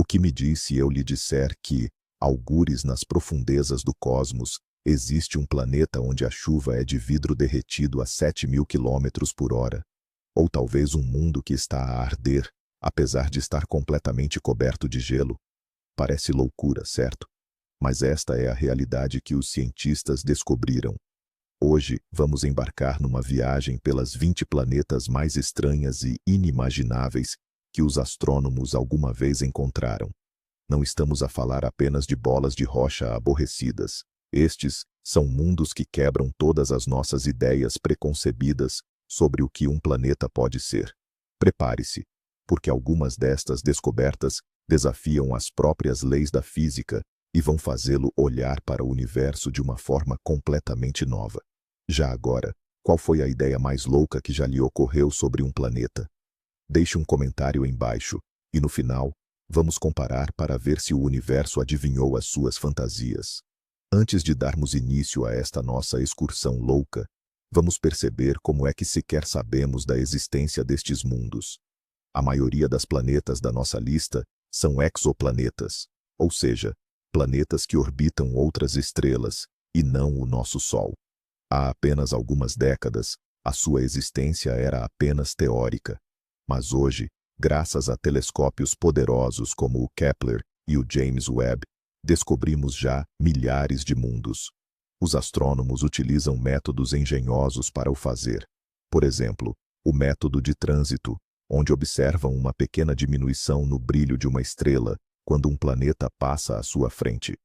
que me diz se eu lhe disser que, algures nas profundezas do cosmos, existe um planeta onde a chuva é de vidro derretido a 7.000 quilômetros por hora? Ou talvez um mundo que está a arder, apesar de estar completamente coberto de gelo? Parece loucura, certo? Mas esta é a realidade que os cientistas descobriram. Hoje, vamos embarcar numa viagem pelas 20 planetas mais estranhas e inimagináveis que os astrônomos alguma vez encontraram. Não estamos a falar apenas de bolas de rocha aborrecidas. Estes são mundos que quebram todas as nossas ideias preconcebidas sobre o que um planeta pode ser. Prepare-se, porque algumas destas descobertas desafiam as próprias leis da física e vão fazê-lo olhar para o universo de uma forma completamente nova. Já agora, qual foi a ideia mais louca que já lhe ocorreu sobre um planeta? Deixe um comentário embaixo, e no final, vamos comparar para ver se o universo adivinhou as suas fantasias. Antes de darmos início a esta nossa excursão louca, vamos perceber como é que sequer sabemos da existência destes mundos. A maioria das planetas da nossa lista são exoplanetas, ou seja, planetas que orbitam outras estrelas, e não o nosso Sol. Há apenas algumas décadas, a sua existência era apenas teórica. Mas hoje, graças a telescópios poderosos como o Kepler e o James Webb, descobrimos já milhares de mundos. Os astrônomos utilizam métodos engenhosos para o fazer. Por exemplo, o método de trânsito, onde observam uma pequena diminuição no brilho de uma estrela quando um planeta passa à sua frente.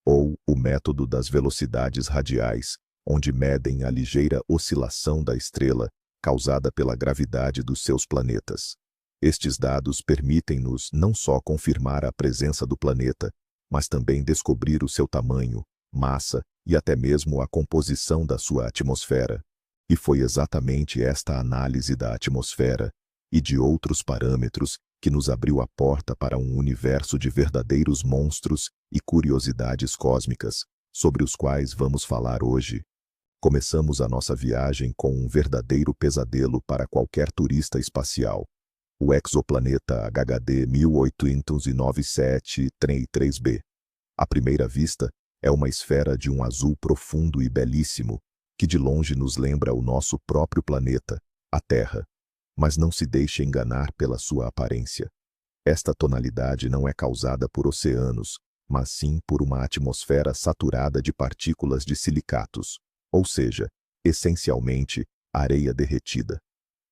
Ou o método das velocidades radiais, onde medem a ligeira oscilação da estrela causada pela gravidade dos seus planetas. Estes dados permitem-nos não só confirmar a presença do planeta, mas também descobrir o seu tamanho, massa e até mesmo a composição da sua atmosfera. E foi exatamente esta análise da atmosfera e de outros parâmetros que nos abriu a porta para um universo de verdadeiros monstros e curiosidades cósmicas, sobre os quais vamos falar hoje. Começamos a nossa viagem com um verdadeiro pesadelo para qualquer turista espacial. O exoplaneta HHD 1897-33b. À primeira vista, é uma esfera de um azul profundo e belíssimo, que de longe nos lembra o nosso próprio planeta, a Terra. Mas não se deixe enganar pela sua aparência. Esta tonalidade não é causada por oceanos, mas sim por uma atmosfera saturada de partículas de silicatos, ou seja, essencialmente, areia derretida.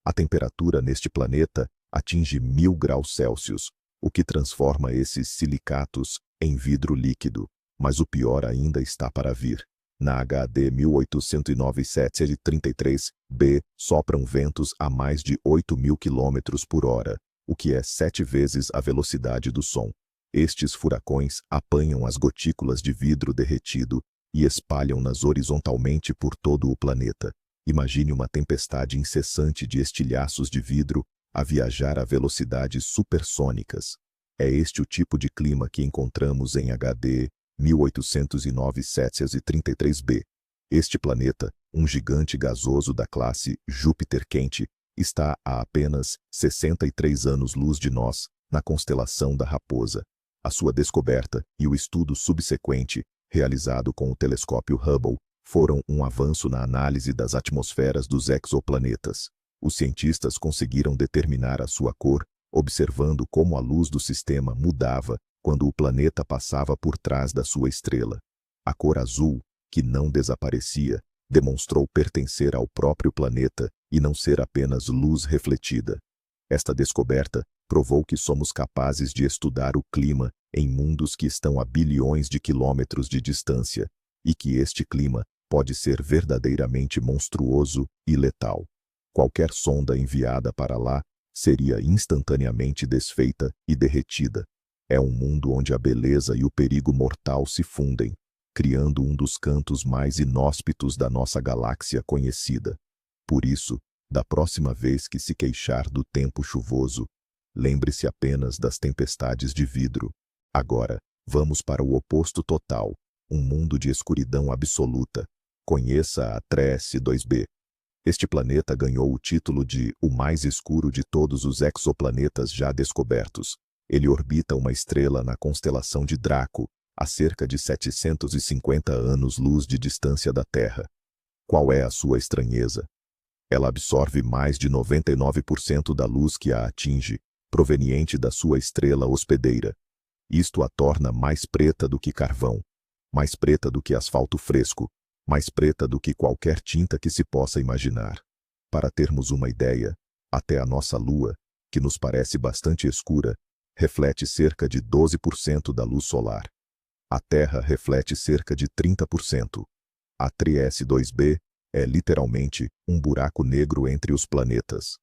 A temperatura neste planeta atinge 1000 graus Celsius, o que transforma esses silicatos em vidro líquido, mas o pior ainda está para vir. Na HD 1897-33b, sopram ventos a mais de 8.000 km por hora, o que é 7 vezes a velocidade do som. Estes furacões apanham as gotículas de vidro derretido e espalham-nas horizontalmente por todo o planeta. Imagine uma tempestade incessante de estilhaços de vidro a viajar a velocidades supersônicas. É este o tipo de clima que encontramos em HD 1809-733b. Este planeta, um gigante gasoso da classe Júpiter quente, está a apenas 63 anos-luz de nós, na constelação da Raposa. A sua descoberta e o estudo subsequente, realizado com o telescópio Hubble, foram um avanço na análise das atmosferas dos exoplanetas. Os cientistas conseguiram determinar a sua cor, observando como a luz do sistema mudava quando o planeta passava por trás da sua estrela. A cor azul, que não desaparecia, demonstrou pertencer ao próprio planeta e não ser apenas luz refletida. Esta descoberta provou que somos capazes de estudar o clima em mundos que estão a bilhões de quilômetros de distância, e que este clima pode ser verdadeiramente monstruoso e letal. Qualquer sonda enviada para lá seria instantaneamente desfeita e derretida. É um mundo onde a beleza e o perigo mortal se fundem, criando um dos cantos mais inóspitos da nossa galáxia conhecida. Por isso, da próxima vez que se queixar do tempo chuvoso, lembre-se apenas das tempestades de vidro. Agora, vamos para o oposto total, um mundo de escuridão absoluta. Conheça a Trace 2b. Este planeta ganhou o título de o mais escuro de todos os exoplanetas já descobertos. Ele orbita uma estrela na constelação de Draco, a cerca de 750 anos-luz de distância da Terra. Qual é a sua estranheza? Ela absorve mais de 99% da luz que a atinge, proveniente da sua estrela hospedeira. Isto a torna mais preta do que carvão, mais preta do que asfalto fresco, mais preta do que qualquer tinta que se possa imaginar. Para termos uma ideia, até a nossa Lua, que nos parece bastante escura, reflete cerca de 12% da luz solar. A Terra reflete cerca de 30%. A TRES-2b é literalmente um buraco negro entre os planetas.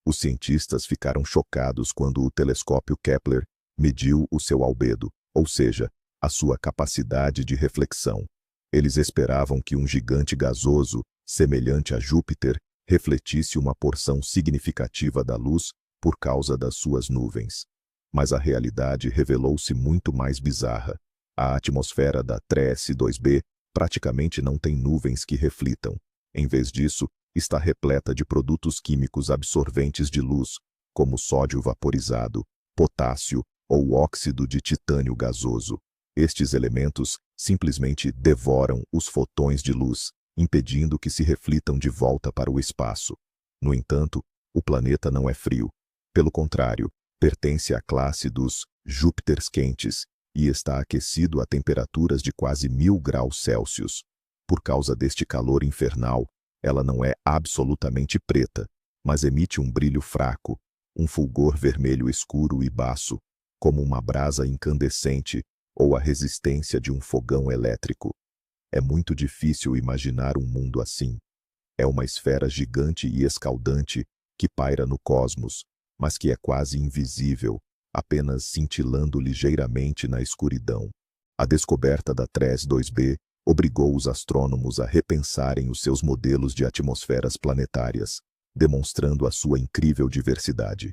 Os cientistas ficaram chocados quando o telescópio Kepler mediu o seu albedo, ou seja, a sua capacidade de reflexão. Eles esperavam que um gigante gasoso, semelhante a Júpiter, refletisse uma porção significativa da luz por causa das suas nuvens. Mas a realidade revelou-se muito mais bizarra. A atmosfera da TRES-2b praticamente não tem nuvens que reflitam. Em vez disso, está repleta de produtos químicos absorventes de luz, como sódio vaporizado, potássio ou óxido de titânio gasoso. Estes elementos simplesmente devoram os fotões de luz, impedindo que se reflitam de volta para o espaço. No entanto, o planeta não é frio. Pelo contrário, pertence à classe dos Júpiters quentes e está aquecido a temperaturas de quase 1000 graus Celsius. Por causa deste calor infernal, ela não é absolutamente preta, mas emite um brilho fraco, um fulgor vermelho escuro e baço, como uma brasa incandescente ou a resistência de um fogão elétrico. É muito difícil imaginar um mundo assim. É uma esfera gigante e escaldante que paira no cosmos, mas que é quase invisível, apenas cintilando ligeiramente na escuridão. A descoberta da TRES-2b obrigou os astrônomos a repensarem os seus modelos de atmosferas planetárias, demonstrando a sua incrível diversidade.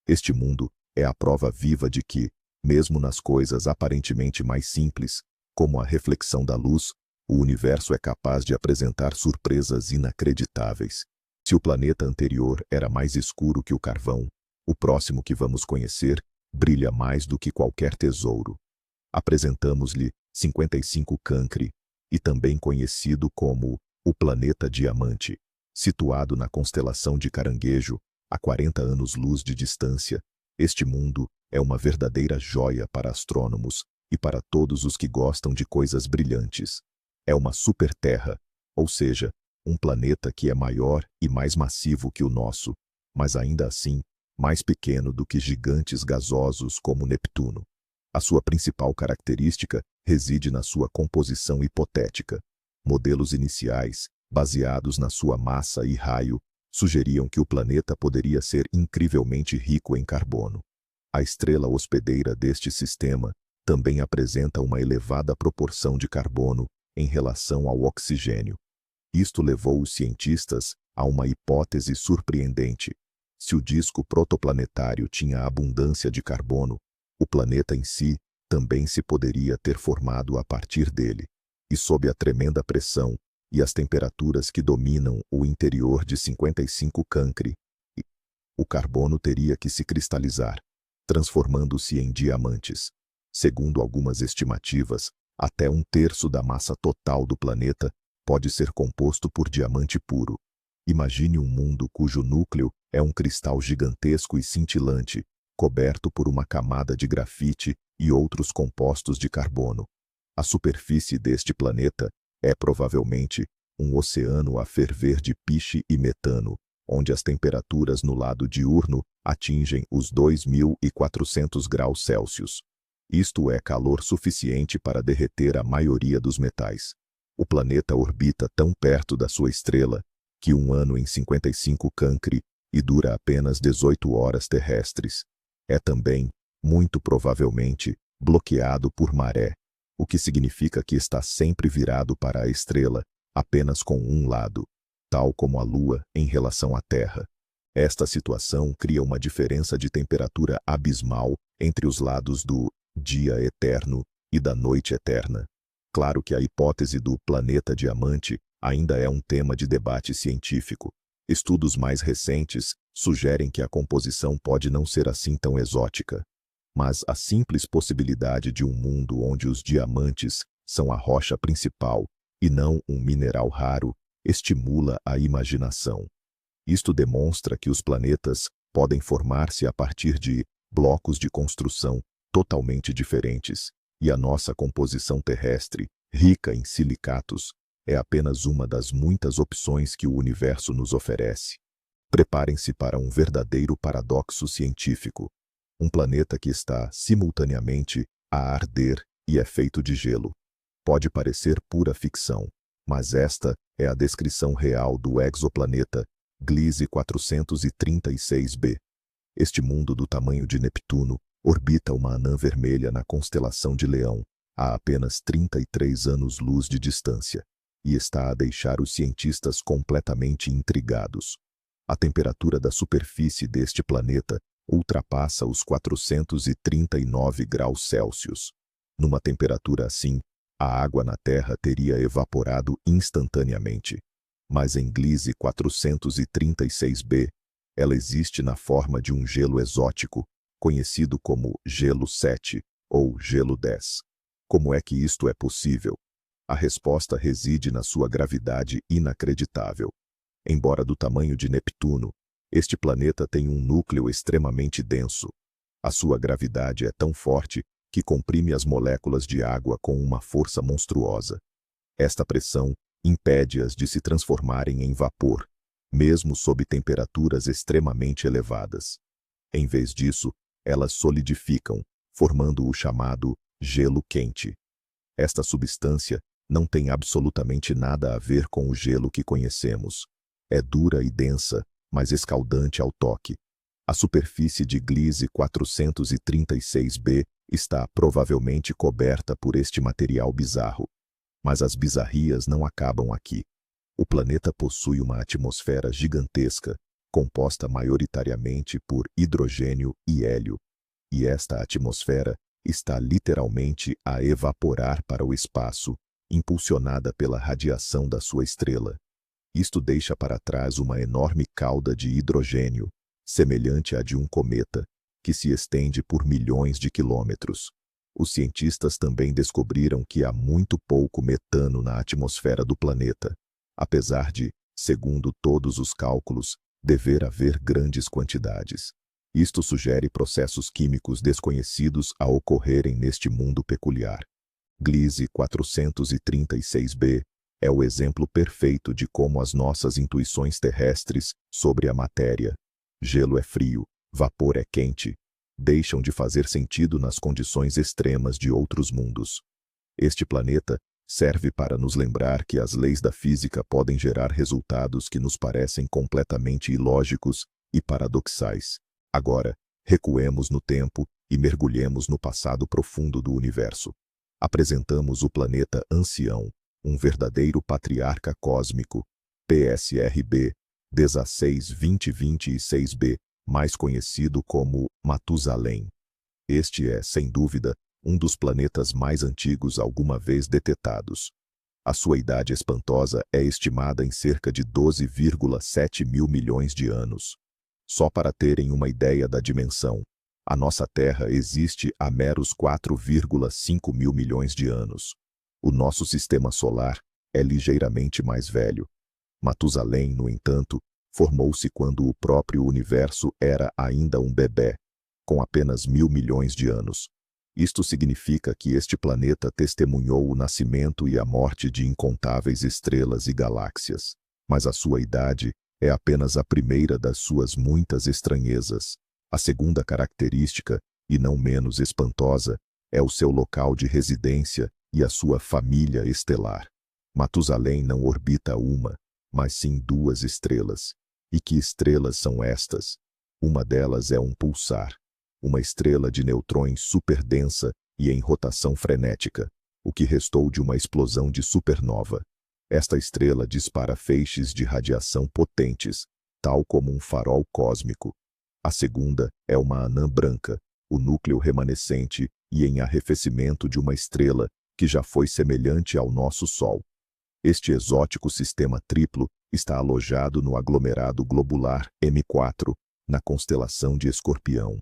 Este mundo é a prova viva de que, mesmo nas coisas aparentemente mais simples, como a reflexão da luz, o universo é capaz de apresentar surpresas inacreditáveis. Se o planeta anterior era mais escuro que o carvão, o próximo que vamos conhecer brilha mais do que qualquer tesouro. Apresentamos-lhe 55 Cancri, e também conhecido como o planeta Diamante, situado na constelação de Caranguejo, a 40 anos-luz de distância. Este mundo é uma verdadeira joia para astrônomos e para todos os que gostam de coisas brilhantes. É uma superterra, ou seja, um planeta que é maior e mais massivo que o nosso, mas ainda assim, mais pequeno do que gigantes gasosos como Neptuno. A sua principal característica reside na sua composição hipotética. Modelos iniciais, baseados na sua massa e raio, sugeriam que o planeta poderia ser incrivelmente rico em carbono. A estrela hospedeira deste sistema também apresenta uma elevada proporção de carbono em relação ao oxigênio. Isto levou os cientistas a uma hipótese surpreendente. Se o disco protoplanetário tinha abundância de carbono, o planeta em si também se poderia ter formado a partir dele. E sob a tremenda pressão e as temperaturas que dominam o interior de 55 Cancri, o carbono teria que se cristalizar, transformando-se em diamantes. Segundo algumas estimativas, até 1/3 da massa total do planeta pode ser composto por diamante puro. Imagine um mundo cujo núcleo é um cristal gigantesco e cintilante, coberto por uma camada de grafite e outros compostos de carbono. A superfície deste planeta é provavelmente um oceano a ferver de piche e metano, onde as temperaturas no lado diurno atingem os 2400 graus Celsius. Isto é calor suficiente para derreter a maioria dos metais. O planeta orbita tão perto da sua estrela que um ano em 55 Cancri e dura apenas 18 horas terrestres. É também, muito provavelmente, bloqueado por maré, o que significa que está sempre virado para a estrela, apenas com um lado, tal como a Lua em relação à Terra. Esta situação cria uma diferença de temperatura abismal entre os lados do dia eterno e da noite eterna. Claro que a hipótese do planeta diamante ainda é um tema de debate científico. Estudos mais recentes sugerem que a composição pode não ser assim tão exótica. mas a simples possibilidade de um mundo onde os diamantes são a rocha principal e não um mineral raro estimula a imaginação. Isto demonstra que os planetas podem formar-se a partir de blocos de construção totalmente diferentes, e a nossa composição terrestre, rica em silicatos, é apenas uma das muitas opções que o universo nos oferece. Preparem-se para um verdadeiro paradoxo científico. Um planeta que está, simultaneamente, a arder e é feito de gelo. Pode parecer pura ficção, mas esta é a descrição real do exoplaneta Gliese 436b. Este mundo do tamanho de Neptuno orbita uma anã vermelha na constelação de Leão, a apenas 33 anos-luz de distância, e está a deixar os cientistas completamente intrigados. A temperatura da superfície deste planeta ultrapassa os 439 graus Celsius. Numa temperatura assim, a água na Terra teria evaporado instantaneamente. Mas em Gliese 436b, ela existe na forma de um gelo exótico, conhecido como gelo 7 ou gelo 10. Como é que isto é possível? A resposta reside na sua gravidade inacreditável. Embora do tamanho de Neptuno, este planeta tem um núcleo extremamente denso. A sua gravidade é tão forte que comprime as moléculas de água com uma força monstruosa. Esta pressão impede-as de se transformarem em vapor, mesmo sob temperaturas extremamente elevadas. Em vez disso, elas solidificam, formando o chamado gelo quente. Esta substância não tem absolutamente nada a ver com o gelo que conhecemos. É dura e densa, mas escaldante ao toque. A superfície de Gliese 436b está provavelmente coberta por este material bizarro. Mas as bizarrias não acabam aqui. O planeta possui uma atmosfera gigantesca, composta maioritariamente por hidrogênio e hélio. E esta atmosfera está literalmente a evaporar para o espaço, impulsionada pela radiação da sua estrela. Isto deixa para trás uma enorme cauda de hidrogênio, semelhante à de um cometa, que se estende por milhões de quilômetros. Os cientistas também descobriram que há muito pouco metano na atmosfera do planeta, apesar de, segundo todos os cálculos, dever haver grandes quantidades. Isto sugere processos químicos desconhecidos a ocorrerem neste mundo peculiar. Gliese 436b é o exemplo perfeito de como as nossas intuições terrestres sobre a matéria, gelo é frio, vapor é quente, deixam de fazer sentido nas condições extremas de outros mundos. Este planeta serve para nos lembrar que as leis da física podem gerar resultados que nos parecem completamente ilógicos e paradoxais. Agora, recuemos no tempo e mergulhemos no passado profundo do universo. Apresentamos o planeta ancião, um verdadeiro patriarca cósmico, PSRB 162026b, mais conhecido como Matusalém. Este é, sem dúvida, um dos planetas mais antigos alguma vez detetados. A sua idade espantosa é estimada em cerca de 12,7 mil milhões de anos. Só para terem uma ideia da dimensão, a nossa Terra existe há meros 4,5 mil milhões de anos. O nosso sistema solar é ligeiramente mais velho. Matusalém, no entanto, formou-se quando o próprio universo era ainda um bebé, com apenas 1.000 milhões de anos. Isto significa que este planeta testemunhou o nascimento e a morte de incontáveis estrelas e galáxias. Mas a sua idade é apenas a primeira das suas muitas estranhezas. A segunda característica, e não menos espantosa, é o seu local de residência e a sua família estelar. Matusalém não orbita uma, mas sim duas estrelas. E que estrelas são estas? Uma delas é um pulsar, uma estrela de neutrões superdensa e em rotação frenética, o que restou de uma explosão de supernova. Esta estrela dispara feixes de radiação potentes, tal como um farol cósmico. A segunda é uma anã branca, o núcleo remanescente e em arrefecimento de uma estrela que já foi semelhante ao nosso Sol. Este exótico sistema triplo está alojado no aglomerado globular M4, na constelação de Escorpião.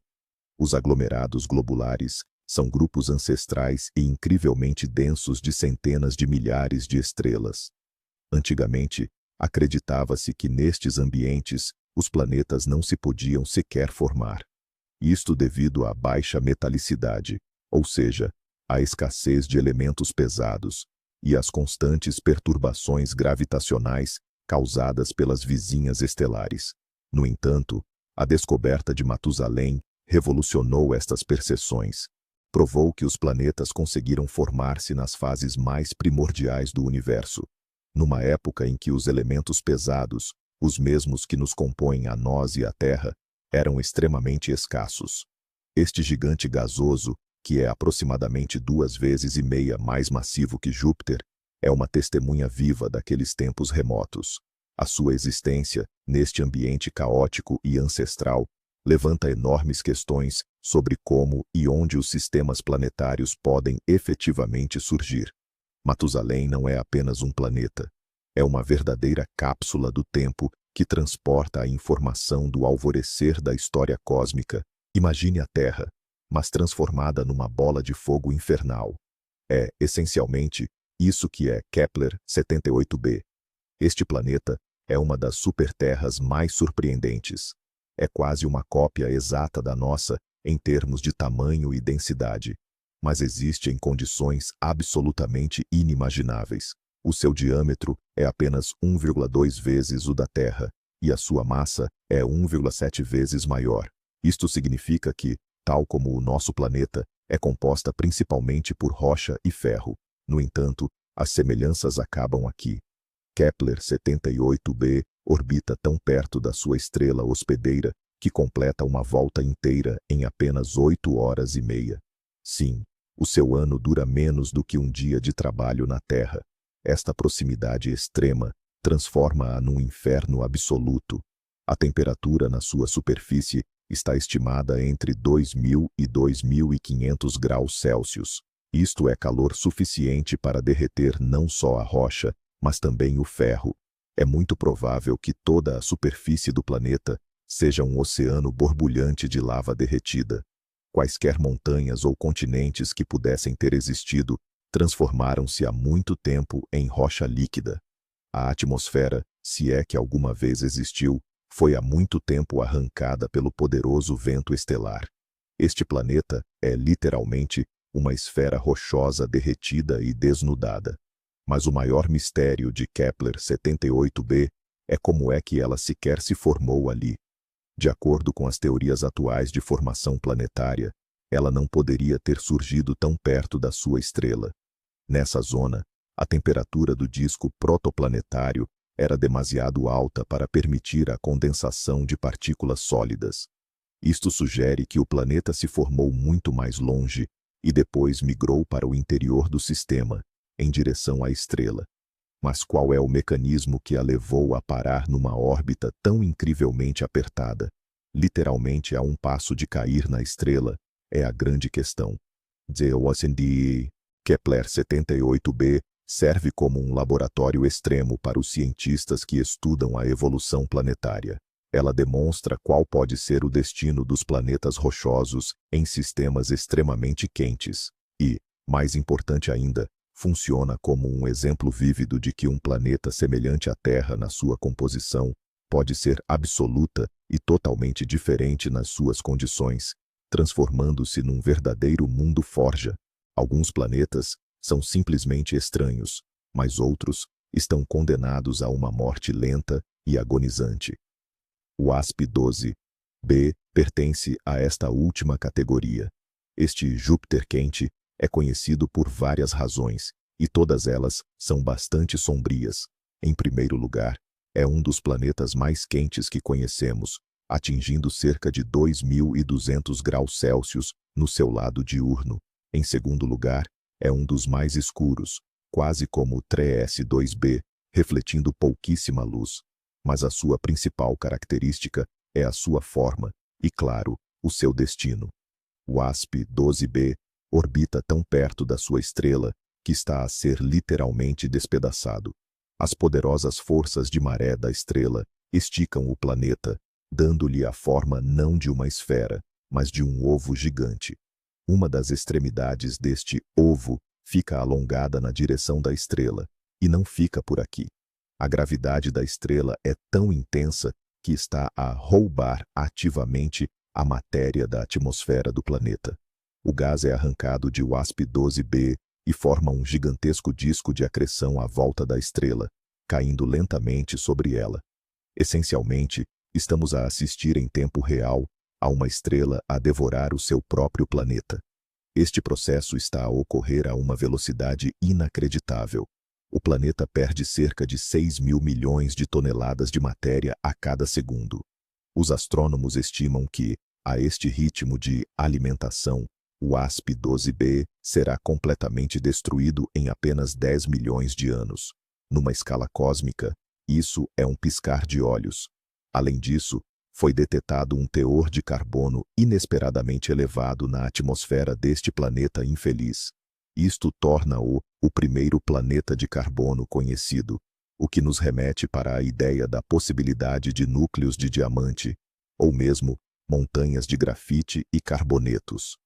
Os aglomerados globulares são grupos ancestrais e incrivelmente densos de centenas de milhares de estrelas. Antigamente, acreditava-se que nestes ambientes os planetas não se podiam sequer formar. Isto devido à baixa metalicidade, ou seja, à escassez de elementos pesados, e às constantes perturbações gravitacionais causadas pelas vizinhas estelares. No entanto, a descoberta de Matusalém revolucionou estas percepções. Provou que os planetas conseguiram formar-se nas fases mais primordiais do universo, numa época em que os elementos pesados, os mesmos que nos compõem a nós e a Terra, eram extremamente escassos. Este gigante gasoso, que é aproximadamente 2,5 vezes mais massivo que Júpiter, é uma testemunha viva daqueles tempos remotos. A sua existência, neste ambiente caótico e ancestral, levanta enormes questões sobre como e onde os sistemas planetários podem efetivamente surgir. Matusalém não é apenas um planeta. É uma verdadeira cápsula do tempo que transporta a informação do alvorecer da história cósmica. Imagine a Terra, mas transformada numa bola de fogo infernal. É, essencialmente, isso que é Kepler 78b. Este planeta é uma das superterras mais surpreendentes. É quase uma cópia exata da nossa em termos de tamanho e densidade, mas existe em condições absolutamente inimagináveis. O seu diâmetro é apenas 1,2 vezes o da Terra, e a sua massa é 1,7 vezes maior. Isto significa que, tal como o nosso planeta, é composta principalmente por rocha e ferro. No entanto, as semelhanças acabam aqui. Kepler 78b orbita tão perto da sua estrela hospedeira que completa uma volta inteira em apenas 8 horas e meia. Sim, o seu ano dura menos do que um dia de trabalho na Terra. Esta proximidade extrema transforma-a num inferno absoluto. A temperatura na sua superfície está estimada entre 2.000 e 2.500 graus Celsius. Isto é calor suficiente para derreter não só a rocha, mas também o ferro. É muito provável que toda a superfície do planeta seja um oceano borbulhante de lava derretida. Quaisquer montanhas ou continentes que pudessem ter existido transformaram-se há muito tempo em rocha líquida. A atmosfera, se é que alguma vez existiu, foi há muito tempo arrancada pelo poderoso vento estelar. Este planeta é literalmente uma esfera rochosa derretida e desnudada. Mas o maior mistério de Kepler 78b é como é que ela sequer se formou ali. De acordo com as teorias atuais de formação planetária, ela não poderia ter surgido tão perto da sua estrela. Nessa zona, a temperatura do disco protoplanetário era demasiado alta para permitir a condensação de partículas sólidas. Isto sugere que o planeta se formou muito mais longe e depois migrou para o interior do sistema, em direção à estrela. Mas qual é o mecanismo que a levou a parar numa órbita tão incrivelmente apertada, literalmente a um passo de cair na estrela, é a grande questão. Kepler 78b serve como um laboratório extremo para os cientistas que estudam a evolução planetária. Ela demonstra qual pode ser o destino dos planetas rochosos em sistemas extremamente quentes e, mais importante ainda, funciona como um exemplo vívido de que um planeta semelhante à Terra na sua composição pode ser absoluta e totalmente diferente nas suas condições, transformando-se num verdadeiro mundo forja. Alguns planetas são simplesmente estranhos, mas outros estão condenados a uma morte lenta e agonizante. O WASP-12b pertence a esta última categoria. Este Júpiter quente é conhecido por várias razões, e todas elas são bastante sombrias. Em primeiro lugar, é um dos planetas mais quentes que conhecemos, atingindo cerca de 2.200 graus Celsius no seu lado diurno. Em segundo lugar, é um dos mais escuros, quase como o TRES-2b, refletindo pouquíssima luz. Mas a sua principal característica é a sua forma e, claro, o seu destino. O WASP-12b orbita tão perto da sua estrela que está a ser literalmente despedaçado. As poderosas forças de maré da estrela esticam o planeta, dando-lhe a forma não de uma esfera, mas de um ovo gigante. Uma das extremidades deste ovo fica alongada na direção da estrela, e não fica por aqui. A gravidade da estrela é tão intensa que está a roubar ativamente a matéria da atmosfera do planeta. O gás é arrancado de WASP-12b e forma um gigantesco disco de acreção à volta da estrela, caindo lentamente sobre ela. Essencialmente, estamos a assistir em tempo real a uma estrela a devorar o seu próprio planeta. Este processo está a ocorrer a uma velocidade inacreditável. O planeta perde cerca de 6.000 milhões de toneladas de matéria a cada segundo. Os astrônomos estimam que, a este ritmo de alimentação, o WASP-12b será completamente destruído em apenas 10 milhões de anos. Numa escala cósmica, isso é um piscar de olhos. Além disso, foi detectado um teor de carbono inesperadamente elevado na atmosfera deste planeta infeliz. Isto torna-o o primeiro planeta de carbono conhecido, o que nos remete para a ideia da possibilidade de núcleos de diamante, ou mesmo montanhas de grafite e carbonetos.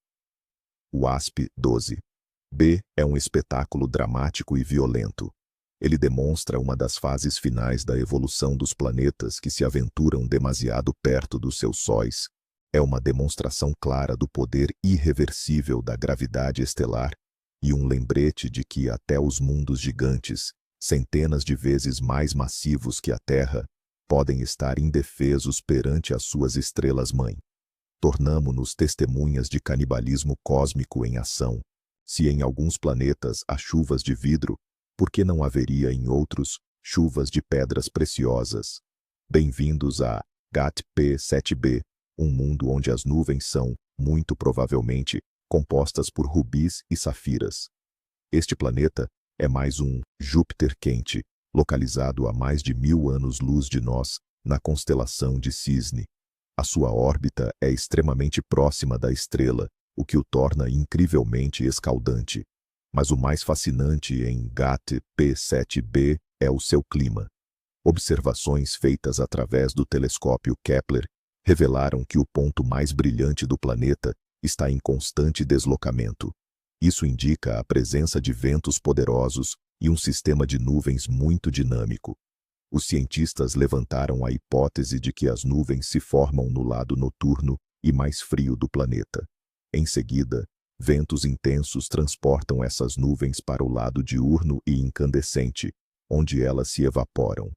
O WASP-12b é um espetáculo dramático e violento. Ele demonstra uma das fases finais da evolução dos planetas que se aventuram demasiado perto dos seus sóis. É uma demonstração clara do poder irreversível da gravidade estelar e um lembrete de que até os mundos gigantes, centenas de vezes mais massivos que a Terra, podem estar indefesos perante as suas estrelas-mãe. Tornamo-nos testemunhas de canibalismo cósmico em ação. Se em alguns planetas há chuvas de vidro, por que não haveria em outros chuvas de pedras preciosas? Bem-vindos a GAT-P7b, um mundo onde as nuvens são, muito provavelmente, compostas por rubis e safiras. Este planeta é mais um Júpiter quente, localizado a mais de 1000 anos-luz de nós, na constelação de Cisne. A sua órbita é extremamente próxima da estrela, o que o torna incrivelmente escaldante. Mas o mais fascinante em GAT-P7b é o seu clima. Observações feitas através do telescópio Kepler revelaram que o ponto mais brilhante do planeta está em constante deslocamento. Isso indica a presença de ventos poderosos e um sistema de nuvens muito dinâmico. Os cientistas levantaram a hipótese de que as nuvens se formam no lado noturno e mais frio do planeta. Em seguida, ventos intensos transportam essas nuvens para o lado diurno e incandescente, onde elas se evaporam.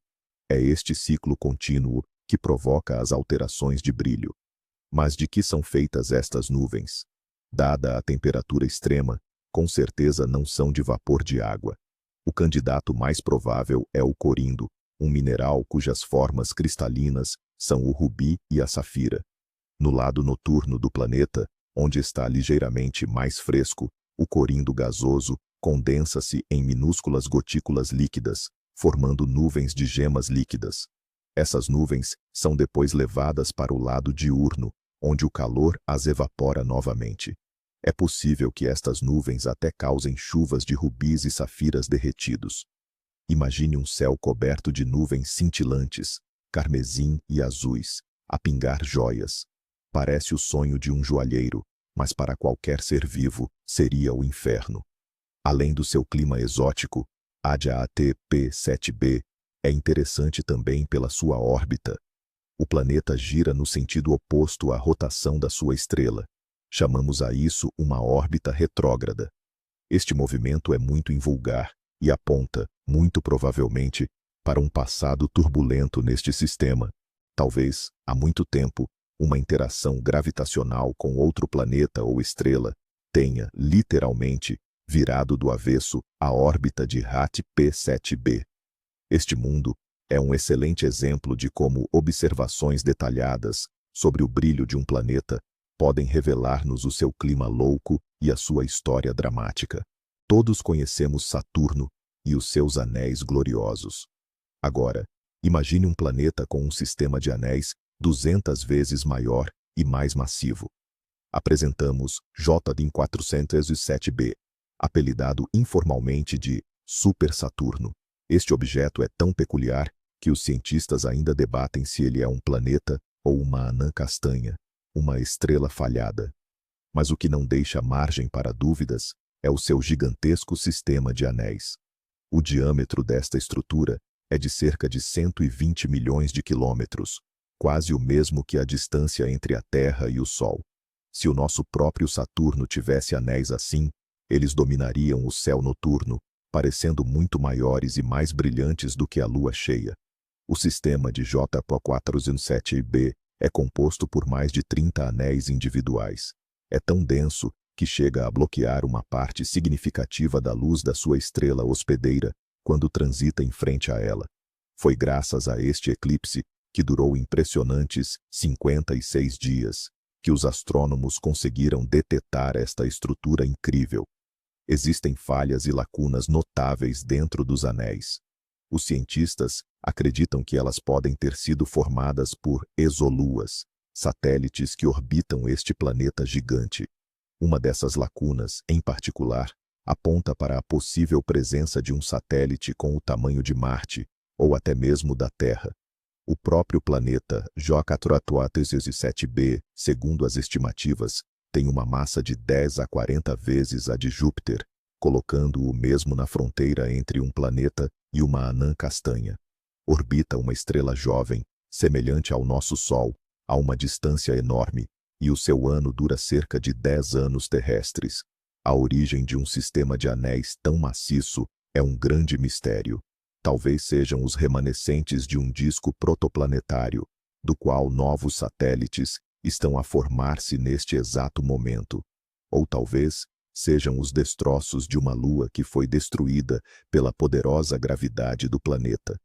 É este ciclo contínuo que provoca as alterações de brilho. Mas de que são feitas estas nuvens? Dada a temperatura extrema, com certeza não são de vapor de água. O candidato mais provável é o corindo, um mineral cujas formas cristalinas são o rubi e a safira. No lado noturno do planeta, onde está ligeiramente mais fresco, o corindo gasoso condensa-se em minúsculas gotículas líquidas, formando nuvens de gemas líquidas. Essas nuvens são depois levadas para o lado diurno, onde o calor as evapora novamente. É possível que estas nuvens até causem chuvas de rubis e safiras derretidos. Imagine um céu coberto de nuvens cintilantes, carmesim e azuis, a pingar joias. Parece o sonho de um joalheiro, mas para qualquer ser vivo seria o inferno. Além do seu clima exótico, a GAT-P7b é interessante também pela sua órbita. O planeta gira no sentido oposto à rotação da sua estrela. Chamamos a isso uma órbita retrógrada. Este movimento é muito invulgar e aponta, muito provavelmente, para um passado turbulento neste sistema. Talvez, há muito tempo, uma interação gravitacional com outro planeta ou estrela tenha, literalmente, virado do avesso a órbita de GAT-P7b. Este mundo é um excelente exemplo de como observações detalhadas sobre o brilho de um planeta podem revelar-nos o seu clima louco e a sua história dramática. Todos conhecemos Saturno e os seus anéis gloriosos. Agora, imagine um planeta com um sistema de anéis 200 vezes maior e mais massivo. Apresentamos JDIM 407b, apelidado informalmente de Super Saturno. Este objeto é tão peculiar que os cientistas ainda debatem se ele é um planeta ou uma anã castanha. uma estrela falhada. Mas o que não deixa margem para dúvidas é o seu gigantesco sistema de anéis. O diâmetro desta estrutura é de cerca de 120 milhões de quilômetros, quase o mesmo que a distância entre a Terra e o Sol. Se o nosso próprio Saturno tivesse anéis assim, eles dominariam o céu noturno, parecendo muito maiores e mais brilhantes do que a Lua cheia. O sistema de J-407b é composto por mais de 30 anéis individuais. É tão denso que chega a bloquear uma parte significativa da luz da sua estrela hospedeira quando transita em frente a ela. Foi graças a este eclipse, que durou impressionantes 56 dias, que os astrônomos conseguiram detectar esta estrutura incrível. Existem falhas e lacunas notáveis dentro dos anéis. Os cientistas acreditam que elas podem ter sido formadas por exoluas, satélites que orbitam este planeta gigante. Uma dessas lacunas, em particular, aponta para a possível presença de um satélite com o tamanho de Marte, ou até mesmo da Terra. O próprio planeta J-407b, segundo as estimativas, tem uma massa de 10 a 40 vezes a de Júpiter, colocando-o mesmo na fronteira entre um planeta e uma anã castanha. Orbita uma estrela jovem, semelhante ao nosso Sol, a uma distância enorme, e o seu ano dura cerca de 10 anos terrestres. A origem de um sistema de anéis tão maciço é um grande mistério. Talvez sejam os remanescentes de um disco protoplanetário, do qual novos satélites estão a formar-se neste exato momento. Ou talvez sejam os destroços de uma lua que foi destruída pela poderosa gravidade do planeta.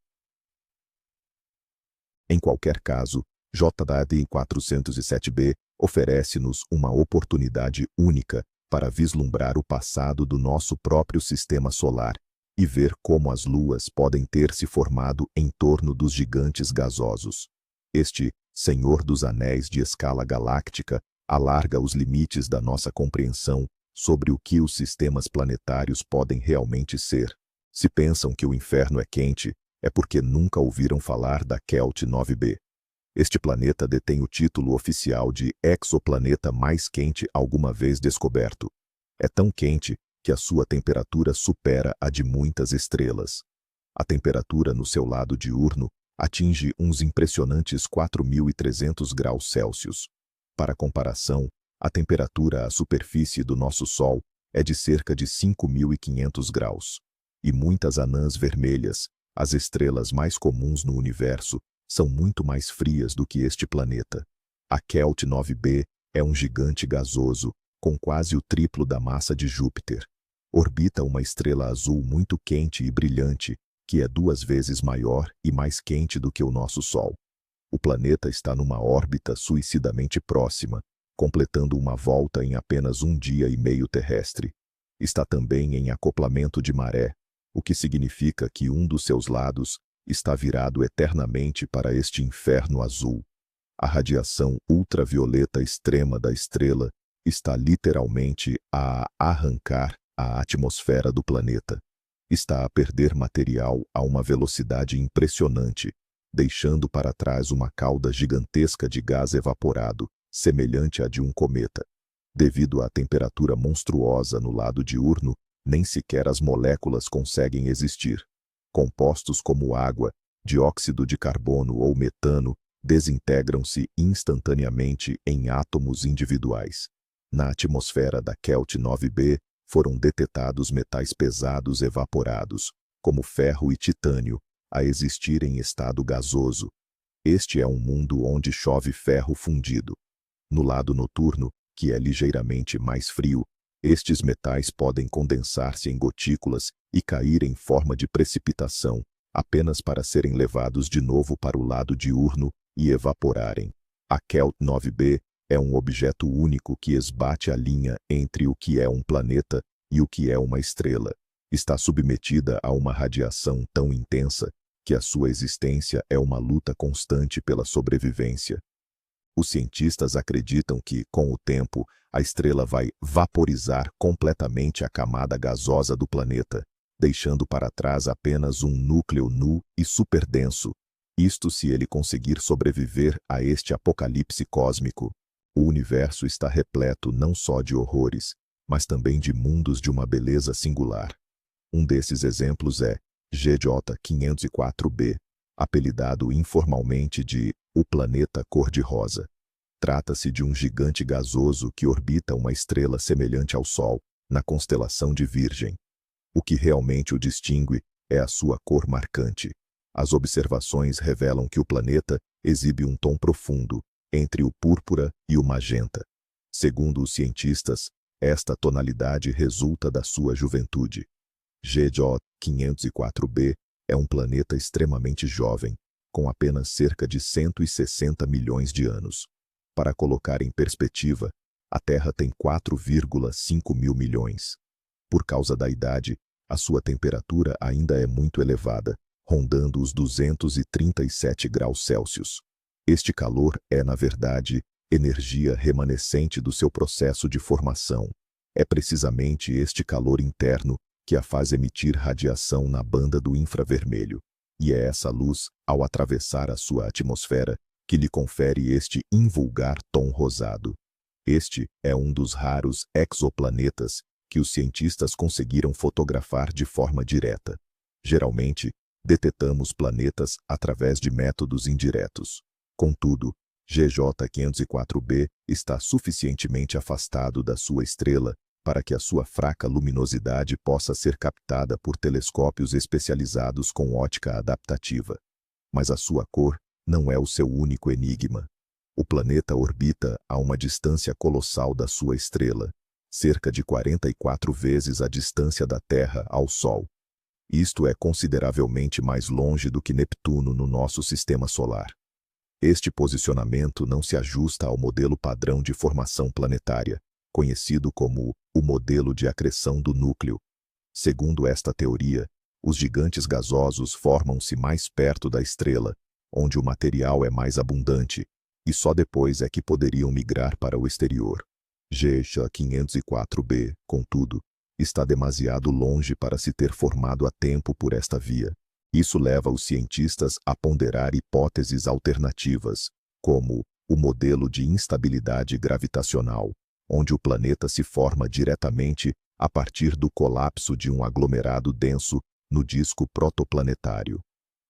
Em qualquer caso, J-407b oferece-nos uma oportunidade única para vislumbrar o passado do nosso próprio sistema solar e ver como as luas podem ter se formado em torno dos gigantes gasosos. Este Senhor dos Anéis de escala galáctica alarga os limites da nossa compreensão sobre o que os sistemas planetários podem realmente ser. Se pensam que o inferno é quente, é porque nunca ouviram falar da Kelt 9b. Este planeta detém o título oficial de exoplaneta mais quente alguma vez descoberto. É tão quente que a sua temperatura supera a de muitas estrelas. A temperatura no seu lado diurno atinge uns impressionantes 4.300 graus Celsius. Para comparação, a temperatura à superfície do nosso Sol é de cerca de 5.500 graus. E muitas anãs vermelhas, as estrelas mais comuns no universo, são muito mais frias do que este planeta. A Kelt 9b é um gigante gasoso, com quase o triplo da massa de Júpiter. Orbita uma estrela azul muito quente e brilhante, que é 2 vezes maior e mais quente do que o nosso Sol. O planeta está numa órbita suicidamente próxima, completando uma volta em apenas 1 dia e meio terrestre. Está também em acoplamento de maré, o que significa que um dos seus lados está virado eternamente para este inferno azul. A radiação ultravioleta extrema da estrela está literalmente a arrancar a atmosfera do planeta. Está a perder material a uma velocidade impressionante, deixando para trás uma cauda gigantesca de gás evaporado, semelhante à de um cometa. Devido à temperatura monstruosa no lado diurno, nem sequer as moléculas conseguem existir. Compostos como água, dióxido de carbono ou metano desintegram-se instantaneamente em átomos individuais. Na atmosfera da Kelt 9b foram detectados metais pesados evaporados, como ferro e titânio, a existir em estado gasoso. Este é um mundo onde chove ferro fundido. No lado noturno, que é ligeiramente mais frio, estes metais podem condensar-se em gotículas e cair em forma de precipitação, apenas para serem levados de novo para o lado diurno e evaporarem. A Kelt 9b é um objeto único que esbate a linha entre o que é um planeta e o que é uma estrela. Está submetida a uma radiação tão intensa que a sua existência é uma luta constante pela sobrevivência. Os cientistas acreditam que, com o tempo, a estrela vai vaporizar completamente a camada gasosa do planeta, deixando para trás apenas um núcleo nu e superdenso. Isto se ele conseguir sobreviver a este apocalipse cósmico. O universo está repleto não só de horrores, mas também de mundos de uma beleza singular. Um desses exemplos é GJ 504b, apelidado informalmente de o planeta cor-de-rosa. Trata-se de um gigante gasoso que orbita uma estrela semelhante ao Sol, na constelação de Virgem. O que realmente o distingue é a sua cor marcante. As observações revelam que o planeta exibe um tom profundo, entre o púrpura e o magenta. Segundo os cientistas, esta tonalidade resulta da sua juventude. GJ 504b é um planeta extremamente jovem, com apenas cerca de 160 milhões de anos. Para colocar em perspectiva, a Terra tem 4,5 mil milhões. Por causa da idade, a sua temperatura ainda é muito elevada, rondando os 237 graus Celsius. Este calor é, na verdade, energia remanescente do seu processo de formação. É precisamente este calor interno que a faz emitir radiação na banda do infravermelho. E é essa luz, ao atravessar a sua atmosfera, que lhe confere este invulgar tom rosado. Este é um dos raros exoplanetas que os cientistas conseguiram fotografar de forma direta. Geralmente, detetamos planetas através de métodos indiretos. Contudo, GJ 504b está suficientemente afastado da sua estrela para que a sua fraca luminosidade possa ser captada por telescópios especializados com ótica adaptativa. Mas a sua cor não é o seu único enigma. O planeta orbita a uma distância colossal da sua estrela, cerca de 44 vezes a distância da Terra ao Sol. Isto é consideravelmente mais longe do que Neptuno no nosso sistema solar. Este posicionamento não se ajusta ao modelo padrão de formação planetária, conhecido como o modelo de acreção do núcleo. Segundo esta teoria, os gigantes gasosos formam-se mais perto da estrela, onde o material é mais abundante, e só depois é que poderiam migrar para o exterior. GJ 504b, contudo, está demasiado longe para se ter formado a tempo por esta via. Isso leva os cientistas a ponderar hipóteses alternativas, como o modelo de instabilidade gravitacional, onde o planeta se forma diretamente a partir do colapso de um aglomerado denso no disco protoplanetário.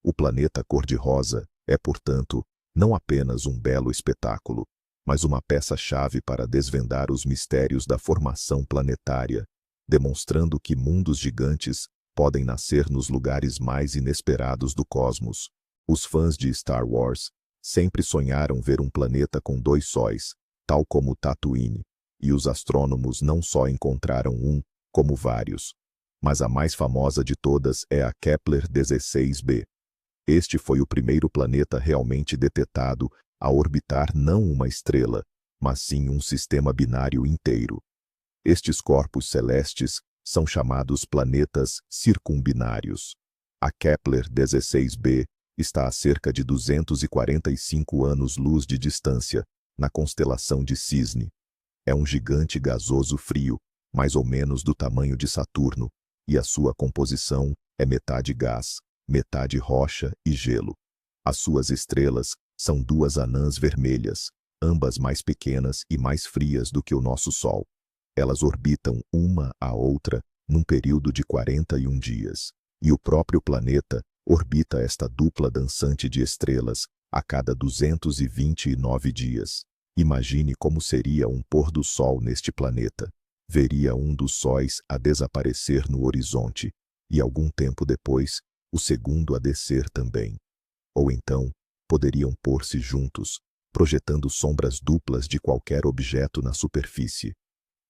O planeta cor-de-rosa é, portanto, não apenas um belo espetáculo, mas uma peça-chave para desvendar os mistérios da formação planetária, demonstrando que mundos gigantes podem nascer nos lugares mais inesperados do cosmos. Os fãs de Star Wars sempre sonharam ver um planeta com 2 sóis, tal como Tatooine, e os astrônomos não só encontraram um, como vários. Mas a mais famosa de todas é a Kepler-16b. Este foi o primeiro planeta realmente detetado a orbitar não uma estrela, mas sim um sistema binário inteiro. Estes corpos celestes são chamados planetas circumbinários. A Kepler-16b está a cerca de 245 anos-luz de distância, na constelação de Cisne. É um gigante gasoso frio, mais ou menos do tamanho de Saturno, e a sua composição é metade gás, metade rocha e gelo. As suas estrelas são 2 anãs vermelhas, ambas mais pequenas e mais frias do que o nosso Sol. Elas orbitam uma a outra num período de 41 dias, e o próprio planeta orbita esta dupla dançante de estrelas a cada 229 dias. Imagine como seria um pôr do sol neste planeta. Veria um dos sóis a desaparecer no horizonte, e algum tempo depois, o segundo a descer também. Ou então, poderiam pôr-se juntos, projetando sombras duplas de qualquer objeto na superfície.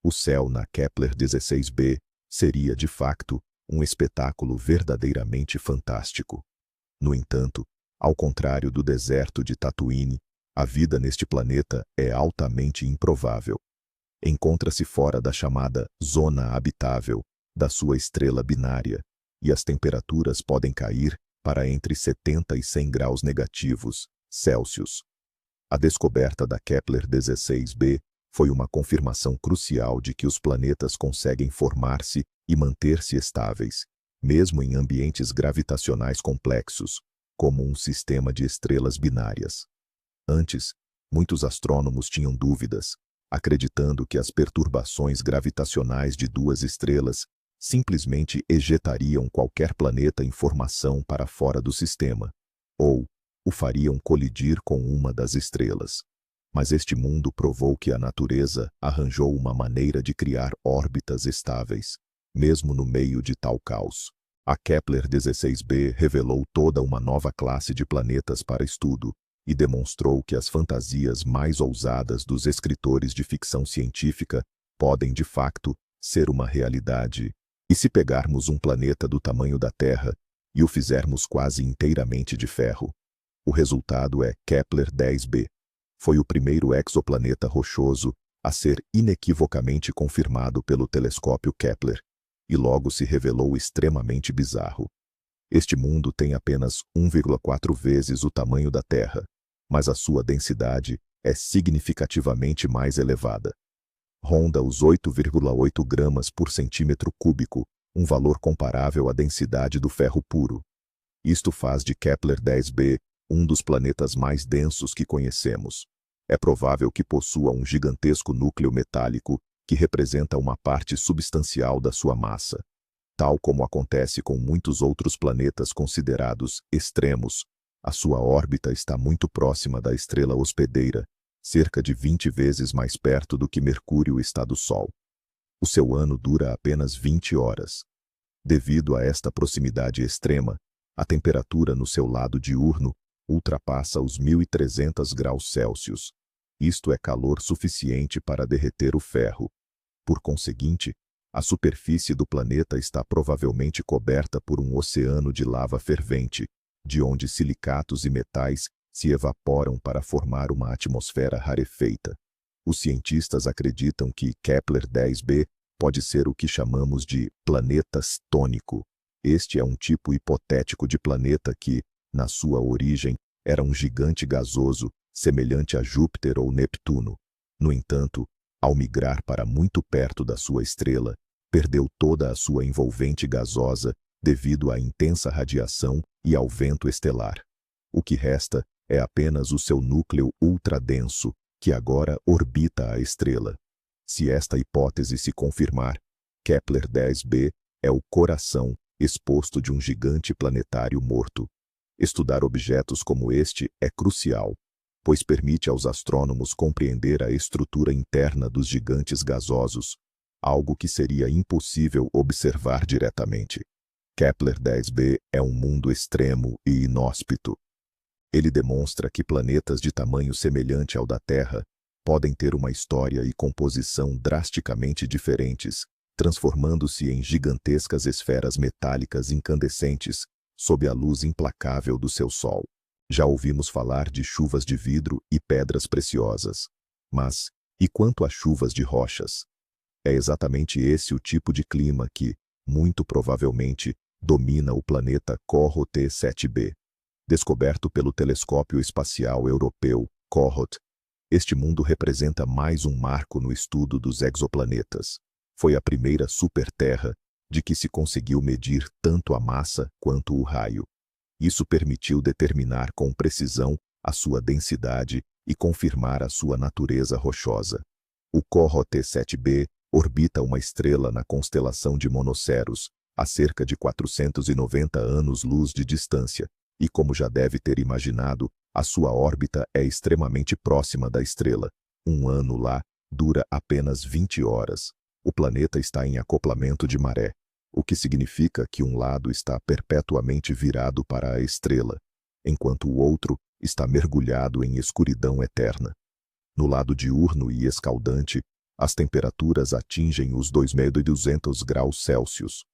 O céu na Kepler-16b seria, de facto, um espetáculo verdadeiramente fantástico. No entanto, ao contrário do deserto de Tatooine, a vida neste planeta é altamente improvável. Encontra-se fora da chamada zona habitável da sua estrela binária, e as temperaturas podem cair para entre 70 e 100 graus negativos Celsius. A descoberta da Kepler-16b foi uma confirmação crucial de que os planetas conseguem formar-se e manter-se estáveis, mesmo em ambientes gravitacionais complexos, como um sistema de estrelas binárias. Antes, Muitos astrônomos tinham dúvidas, acreditando que as perturbações gravitacionais de duas estrelas simplesmente ejetariam qualquer planeta em formação para fora do sistema, ou o fariam colidir com uma das estrelas. Mas este mundo provou que a natureza arranjou uma maneira de criar órbitas estáveis, mesmo no meio de tal caos. A Kepler-16b revelou toda uma nova classe de planetas para estudo e demonstrou que as fantasias mais ousadas dos escritores de ficção científica podem, de facto, ser uma realidade. E se pegarmos um planeta do tamanho da Terra e o fizermos quase inteiramente de ferro? O resultado é Kepler-10b. Foi o primeiro exoplaneta rochoso a ser inequivocamente confirmado pelo telescópio Kepler, e logo se revelou extremamente bizarro. Este mundo tem apenas 1,4 vezes o tamanho da Terra, mas a sua densidade é significativamente mais elevada. Ronda os 8,8 gramas por centímetro cúbico, um valor comparável à densidade do ferro puro. Isto faz de Kepler-10b um dos planetas mais densos que conhecemos. É provável que possua um gigantesco núcleo metálico que representa uma parte substancial da sua massa. Tal como acontece com muitos outros planetas considerados extremos, a sua órbita está muito próxima da estrela hospedeira, cerca de 20 vezes mais perto do que Mercúrio está do Sol. O seu ano dura apenas 20 horas. Devido a esta proximidade extrema, a temperatura no seu lado diurno ultrapassa os 1.300 graus Celsius. Isto é calor suficiente para derreter o ferro. Por conseguinte, a superfície do planeta está provavelmente coberta por um oceano de lava fervente, de onde silicatos e metais se evaporam para formar uma atmosfera rarefeita. Os cientistas acreditam que Kepler-10b pode ser o que chamamos de planeta tônico. Este é um tipo hipotético de planeta que, na sua origem, era um gigante gasoso, semelhante a Júpiter ou Neptuno. No entanto, ao migrar para muito perto da sua estrela, perdeu toda a sua envolvente gasosa devido à intensa radiação e ao vento estelar. O que resta é apenas o seu núcleo ultradenso, que agora orbita a estrela. Se esta hipótese se confirmar, Kepler-10b é o coração exposto de um gigante planetário morto. Estudar objetos como este é crucial, pois permite aos astrônomos compreender a estrutura interna dos gigantes gasosos, algo que seria impossível observar diretamente. Kepler-10b é um mundo extremo e inóspito. Ele demonstra que planetas de tamanho semelhante ao da Terra podem ter uma história e composição drasticamente diferentes, transformando-se em gigantescas esferas metálicas incandescentes sob a luz implacável do seu Sol. Já ouvimos falar de chuvas de vidro e pedras preciosas. Mas, e quanto a chuvas de rochas? É exatamente esse o tipo de clima que, muito provavelmente, domina o planeta CoRoT-7b. Descoberto pelo Telescópio Espacial Europeu, CoRoT, este mundo representa mais um marco no estudo dos exoplanetas. Foi a primeira superterra de que se conseguiu medir tanto a massa quanto o raio. Isso permitiu determinar com precisão a sua densidade e confirmar a sua natureza rochosa. O CoRoT-7b orbita uma estrela na constelação de Monoceros, a cerca de 490 anos-luz de distância, e como já deve ter imaginado, a sua órbita é extremamente próxima da estrela. Um ano lá dura apenas 20 horas. O planeta está em acoplamento de maré, o que significa que um lado está perpetuamente virado para a estrela, enquanto o outro está mergulhado em escuridão eterna. No lado diurno e escaldante, as temperaturas atingem os 2.200 graus Celsius.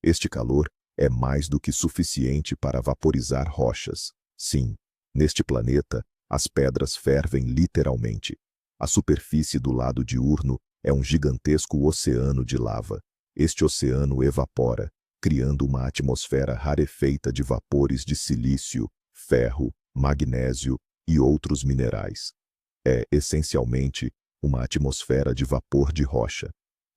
Este calor é mais do que suficiente para vaporizar rochas. Sim, neste planeta, as pedras fervem literalmente. A superfície do lado diurno é um gigantesco oceano de lava. Este oceano evapora, criando uma atmosfera rarefeita de vapores de silício, ferro, magnésio e outros minerais. É, essencialmente, uma atmosfera de vapor de rocha.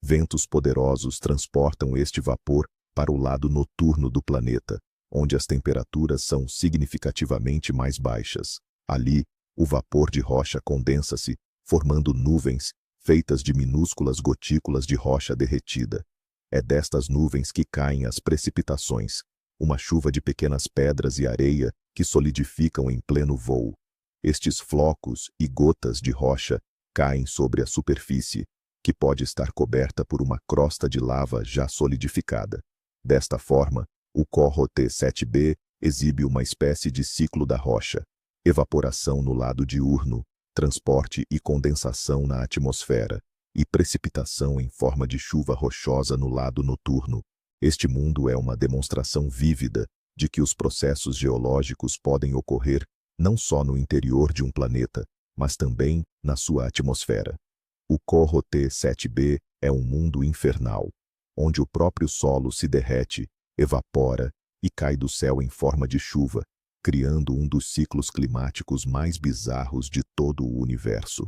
Ventos poderosos transportam este vapor para o lado noturno do planeta, onde as temperaturas são significativamente mais baixas. Ali, O vapor de rocha condensa-se, formando nuvens, feitas de minúsculas gotículas de rocha derretida. É destas nuvens que caem as precipitações, uma chuva de pequenas pedras e areia que solidificam em pleno voo. Estes flocos e gotas de rocha caem sobre a superfície, que pode estar coberta por uma crosta de lava já solidificada. Desta forma, o CoRoT-7b exibe uma espécie de ciclo da rocha: evaporação no lado diurno, transporte e condensação na atmosfera, e precipitação em forma de chuva rochosa no lado noturno. Este mundo é uma demonstração vívida de que os processos geológicos podem ocorrer não só no interior de um planeta, mas também na sua atmosfera. O CoRoT-7b é um mundo infernal, onde o próprio solo se derrete, evapora e cai do céu em forma de chuva, criando um dos ciclos climáticos mais bizarros de todo o universo.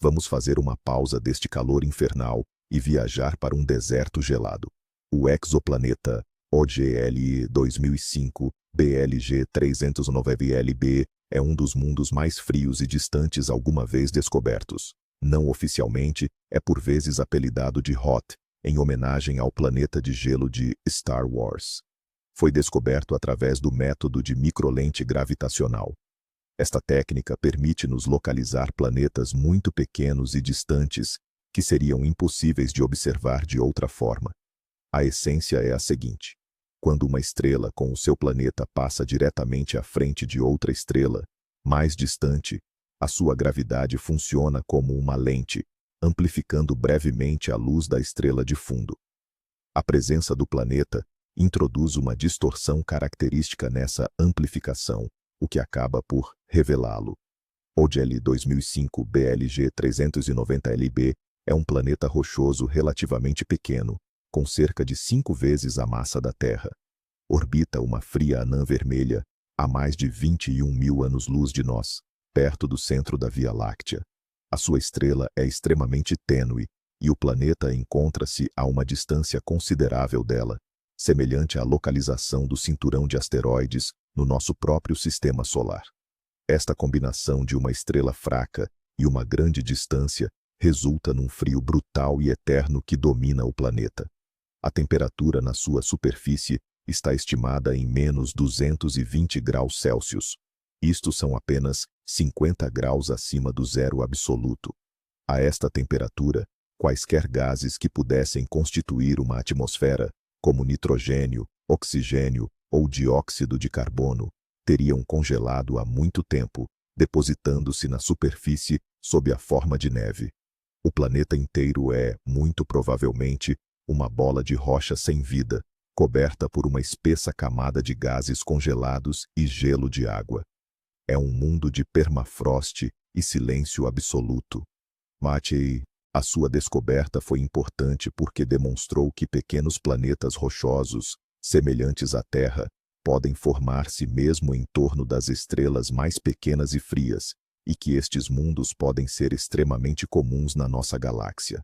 Vamos fazer uma pausa deste calor infernal e viajar para um deserto gelado. O exoplaneta OGLE 2005 BLG 309LB é um dos mundos mais frios e distantes alguma vez descobertos. Não oficialmente, é por vezes apelidado de Hot, em homenagem ao planeta de gelo de Star Wars. Foi descoberto através do método de microlente gravitacional. Esta técnica permite-nos localizar planetas muito pequenos e distantes que seriam impossíveis de observar de outra forma. A essência é a seguinte: quando uma estrela com o seu planeta passa diretamente à frente de outra estrela, mais distante, a sua gravidade funciona como uma lente, amplificando brevemente a luz da estrela de fundo. A presença do planeta introduz uma distorção característica nessa amplificação, o que acaba por revelá-lo. OGL 2005 BLG 390LB é um planeta rochoso relativamente pequeno, com cerca de 5 vezes a massa da Terra. Orbita uma fria anã vermelha, a mais de 21 mil anos-luz de nós, perto do centro da Via Láctea. A sua estrela é extremamente tênue, e o planeta encontra-se a uma distância considerável dela, semelhante à localização do cinturão de asteroides no nosso próprio sistema solar. Esta combinação de uma estrela fraca e uma grande distância resulta num frio brutal e eterno que domina o planeta. A temperatura na sua superfície está estimada em menos 220 graus Celsius. Isto são apenas 50 graus acima do zero absoluto. A esta temperatura, quaisquer gases que pudessem constituir uma atmosfera, como nitrogênio, oxigênio ou dióxido de carbono, teriam congelado há muito tempo, depositando-se na superfície sob a forma de neve. O planeta inteiro é, muito provavelmente, uma bola de rocha sem vida, coberta por uma espessa camada de gases congelados e gelo de água. É um mundo de permafrost e silêncio absoluto. Matei, a sua descoberta foi importante porque demonstrou que pequenos planetas rochosos, semelhantes à Terra, podem formar-se mesmo em torno das estrelas mais pequenas e frias, e que estes mundos podem ser extremamente comuns na nossa galáxia.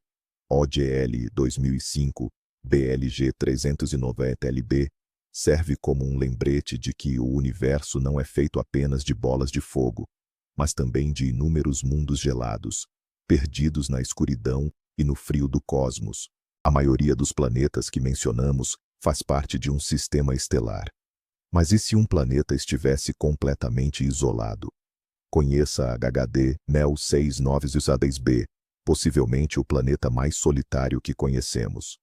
OGL 2005 BLG 390LB serve como um lembrete de que o universo não é feito apenas de bolas de fogo, mas também de inúmeros mundos gelados, perdidos na escuridão e no frio do cosmos. A maioria dos planetas que mencionamos faz parte de um sistema estelar. Mas e se um planeta estivesse completamente isolado? Conheça a HHD NEO 69b, possivelmente o planeta mais solitário que conhecemos.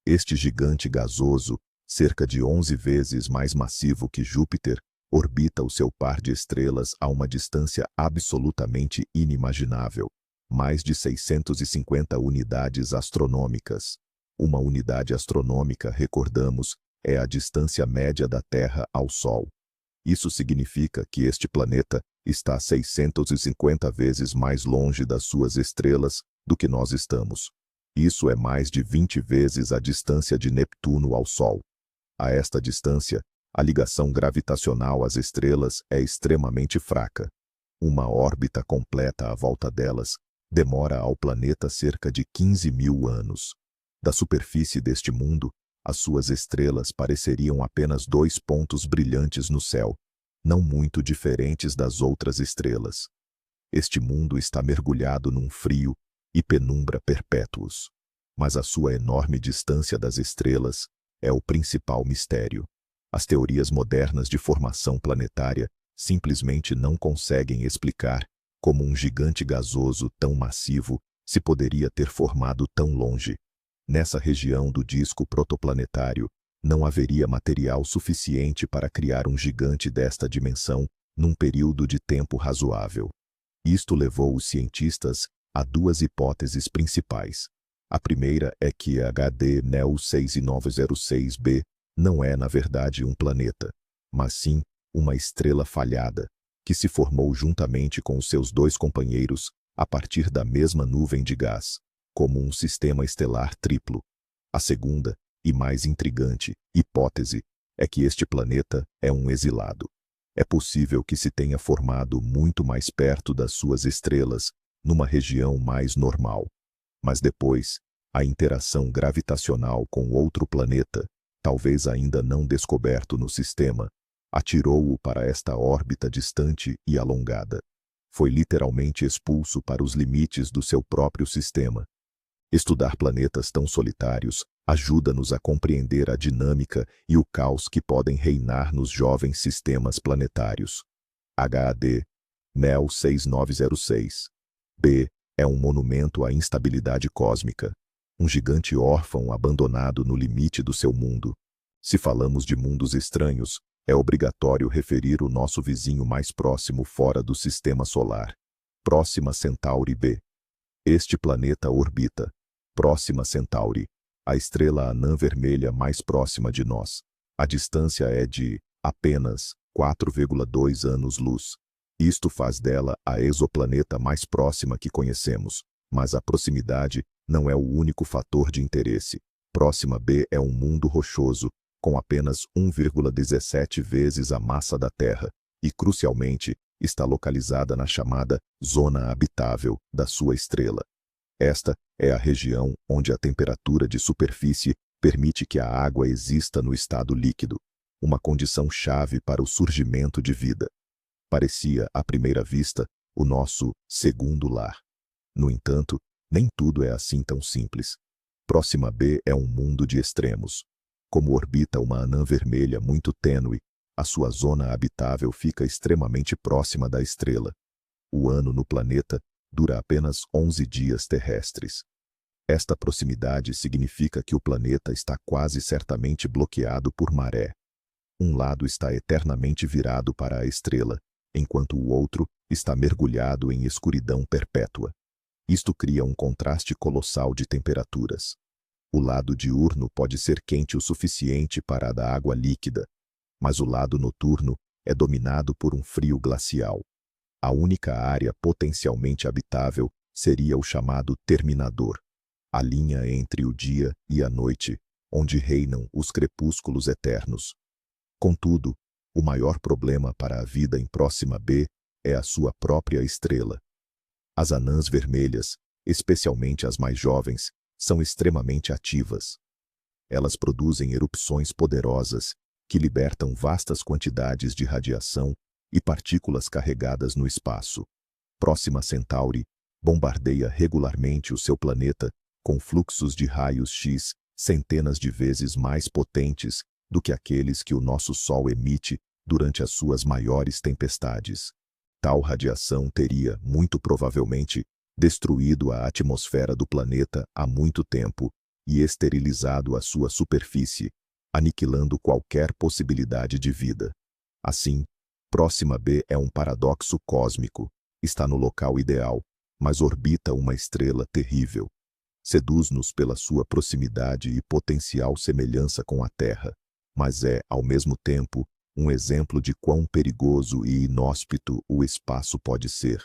Este gigante gasoso, cerca de 11 vezes mais massivo que Júpiter, orbita o seu par de estrelas a uma distância absolutamente inimaginável, mais de 650 unidades astronômicas. Uma unidade astronômica, recordamos, é a distância média da Terra ao Sol. Isso significa que este planeta está 650 vezes mais longe das suas estrelas do que nós estamos. Isso é mais de 20 vezes a distância de Neptuno ao Sol. A esta distância, a ligação gravitacional às estrelas é extremamente fraca. Uma órbita completa à volta delas demora ao planeta cerca de 15 mil anos. Da superfície deste mundo, as suas estrelas pareceriam apenas 2 pontos brilhantes no céu, não muito diferentes das outras estrelas. Este mundo está mergulhado num frio e penumbra perpétuos. Mas a sua enorme distância das estrelas é o principal mistério. As teorias modernas de formação planetária simplesmente não conseguem explicar como um gigante gasoso tão massivo se poderia ter formado tão longe. Nessa região do disco protoplanetário, não haveria material suficiente para criar um gigante desta dimensão num período de tempo razoável. Isto levou os cientistas a duas hipóteses principais. A primeira é que HD NEO 6906b não é, na verdade, um planeta, mas sim uma estrela falhada, que se formou juntamente com os seus dois companheiros a partir da mesma nuvem de gás, como um sistema estelar triplo. A segunda, e mais intrigante, hipótese é que este planeta é um exilado. É possível que se tenha formado muito mais perto das suas estrelas, numa região mais normal. Mas depois, a interação gravitacional com outro planeta, talvez ainda não descoberto no sistema, atirou-o para esta órbita distante e alongada. Foi literalmente expulso para os limites do seu próprio sistema. Estudar planetas tão solitários ajuda-nos a compreender a dinâmica e o caos que podem reinar nos jovens sistemas planetários. HD NEO 6906 B é um monumento à instabilidade cósmica, um gigante órfão abandonado no limite do seu mundo. Se falamos de mundos estranhos, é obrigatório referir o nosso vizinho mais próximo fora do sistema solar, Próxima Centauri b. Este planeta orbita Próxima Centauri, a estrela anã vermelha mais próxima de nós. A distância é de apenas 4,2 anos-luz. Isto faz dela a exoplaneta mais próxima que conhecemos, mas a proximidade não é o único fator de interesse. Próxima b é um mundo rochoso, com apenas 1,17 vezes a massa da Terra, e, crucialmente, está localizada na chamada zona habitável da sua estrela. Esta é a região onde a temperatura de superfície permite que a água exista no estado líquido, uma condição chave para o surgimento de vida. Parecia, à primeira vista, o nosso segundo lar. No entanto, nem tudo é assim tão simples. Próxima b é um mundo de extremos. Como orbita uma anã vermelha muito tênue, a sua zona habitável fica extremamente próxima da estrela. O ano no planeta dura apenas 11 dias terrestres. Esta proximidade significa que o planeta está quase certamente bloqueado por maré. Um lado está eternamente virado para a estrela, enquanto o outro está mergulhado em escuridão perpétua. Isto cria um contraste colossal de temperaturas. O lado diurno pode ser quente o suficiente para a da água líquida, mas o lado noturno é dominado por um frio glacial. A única área potencialmente habitável seria o chamado terminador, a linha entre o dia e a noite, onde reinam os crepúsculos eternos. Contudo, o maior problema para a vida em Próxima b é a sua própria estrela. As anãs vermelhas, especialmente as mais jovens, são extremamente ativas. Elas produzem erupções poderosas que libertam vastas quantidades de radiação e partículas carregadas no espaço. Próxima Centauri bombardeia regularmente o seu planeta com fluxos de raios X centenas de vezes mais potentes do que aqueles que o nosso Sol emite durante as suas maiores tempestades. Tal radiação teria, muito provavelmente, destruído a atmosfera do planeta há muito tempo e esterilizado a sua superfície, aniquilando qualquer possibilidade de vida. Assim, Próxima b é um paradoxo cósmico. Está no local ideal, mas orbita uma estrela terrível. Seduz-nos pela sua proximidade e potencial semelhança com a Terra, mas é, ao mesmo tempo, um exemplo de quão perigoso e inóspito o espaço pode ser.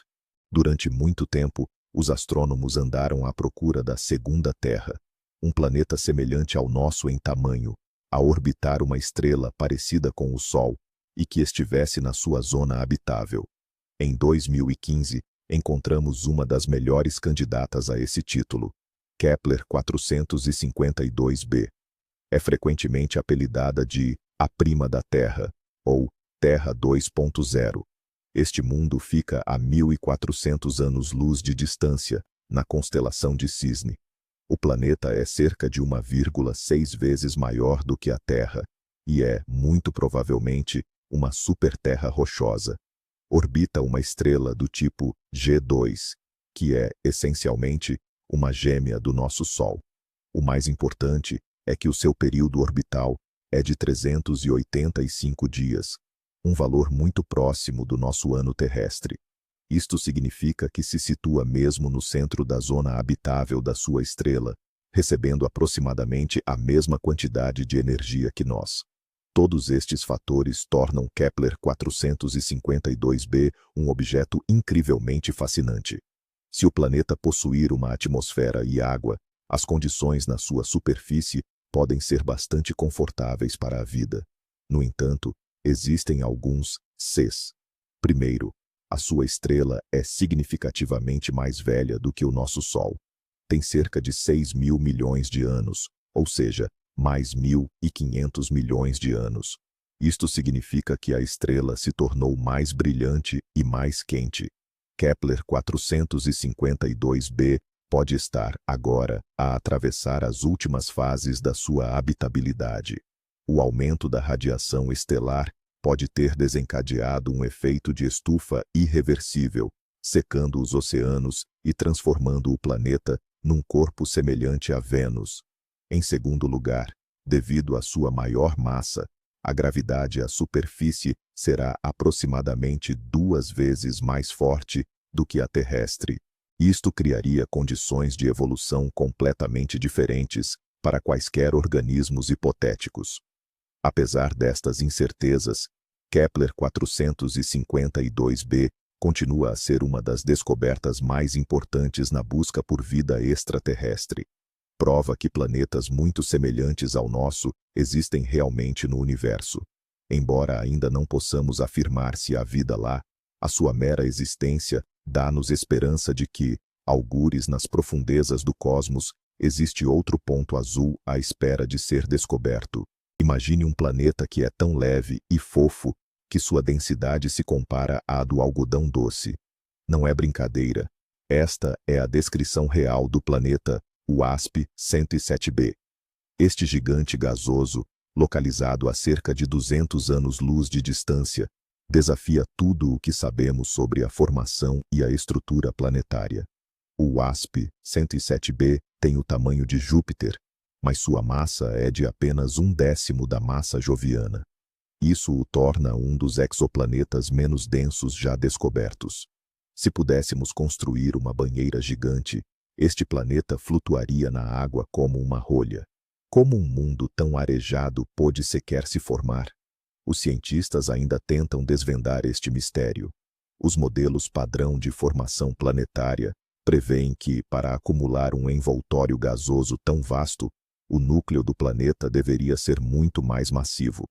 Durante muito tempo, os astrônomos andaram à procura da segunda Terra, um planeta semelhante ao nosso em tamanho, a orbitar uma estrela parecida com o Sol e que estivesse na sua zona habitável. Em 2015, encontramos uma das melhores candidatas a esse título, Kepler 452b. É frequentemente apelidada de a prima da Terra, ou Terra 2.0. Este mundo fica a 1.400 anos-luz de distância, na constelação de Cisne. O planeta é cerca de 1,6 vezes maior do que a Terra, e é, muito provavelmente, uma superterra rochosa. Orbita uma estrela do tipo G2, que é, essencialmente, uma gêmea do nosso Sol. O mais importante é que o seu período orbital é de 385 dias, um valor muito próximo do nosso ano terrestre. Isto significa que se situa mesmo no centro da zona habitável da sua estrela, recebendo aproximadamente a mesma quantidade de energia que nós. Todos estes fatores tornam Kepler 452b um objeto incrivelmente fascinante. Se o planeta possuir uma atmosfera e água, as condições na sua superfície podem ser bastante confortáveis para a vida. No entanto, existem alguns Cs. Primeiro, a sua estrela é significativamente mais velha do que o nosso Sol. Tem cerca de 6.000 milhões de anos, ou seja, mais 1.500 milhões de anos. Isto significa que a estrela se tornou mais brilhante e mais quente. Kepler 452b pode estar, agora, a atravessar as últimas fases da sua habitabilidade. O aumento da radiação estelar pode ter desencadeado um efeito de estufa irreversível, secando os oceanos e transformando o planeta num corpo semelhante a Vênus. Em segundo lugar, devido à sua maior massa, a gravidade à superfície será aproximadamente 2 vezes mais forte do que a terrestre. Isto criaria condições de evolução completamente diferentes para quaisquer organismos hipotéticos. Apesar destas incertezas, Kepler 452b continua a ser uma das descobertas mais importantes na busca por vida extraterrestre. Prova que planetas muito semelhantes ao nosso existem realmente no universo. Embora ainda não possamos afirmar se há vida lá, a sua mera existência dá-nos esperança de que, algures nas profundezas do cosmos, existe outro ponto azul à espera de ser descoberto. Imagine um planeta que é tão leve e fofo que sua densidade se compara à do algodão doce. Não é brincadeira. Esta é a descrição real do planeta WASP-107b. Este gigante gasoso, localizado a cerca de 200 anos-luz de distância, desafia tudo o que sabemos sobre a formação e a estrutura planetária. O WASP-107b tem o tamanho de Júpiter, mas sua massa é de apenas 1/10 da massa joviana. Isso o torna um dos exoplanetas menos densos já descobertos. Se pudéssemos construir uma banheira gigante, este planeta flutuaria na água como uma rolha. Como um mundo tão arejado pôde sequer se formar? Os cientistas ainda tentam desvendar este mistério. Os modelos padrão de formação planetária prevêem que, para acumular um envoltório gasoso tão vasto, o núcleo do planeta deveria ser muito mais massivo.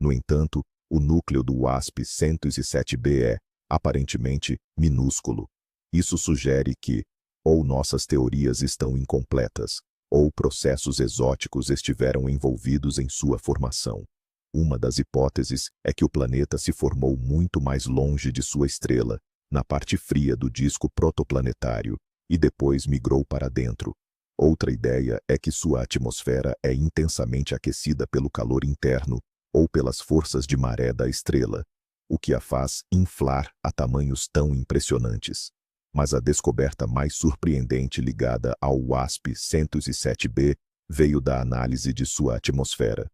No entanto, o núcleo do WASP-107b é, aparentemente, minúsculo. Isso sugere que, ou nossas teorias estão incompletas, ou processos exóticos estiveram envolvidos em sua formação. Uma das hipóteses é que o planeta se formou muito mais longe de sua estrela, na parte fria do disco protoplanetário, e depois migrou para dentro. Outra ideia é que sua atmosfera é intensamente aquecida pelo calor interno ou pelas forças de maré da estrela, o que a faz inflar a tamanhos tão impressionantes. Mas a descoberta mais surpreendente ligada ao WASP-107b veio da análise de sua atmosfera.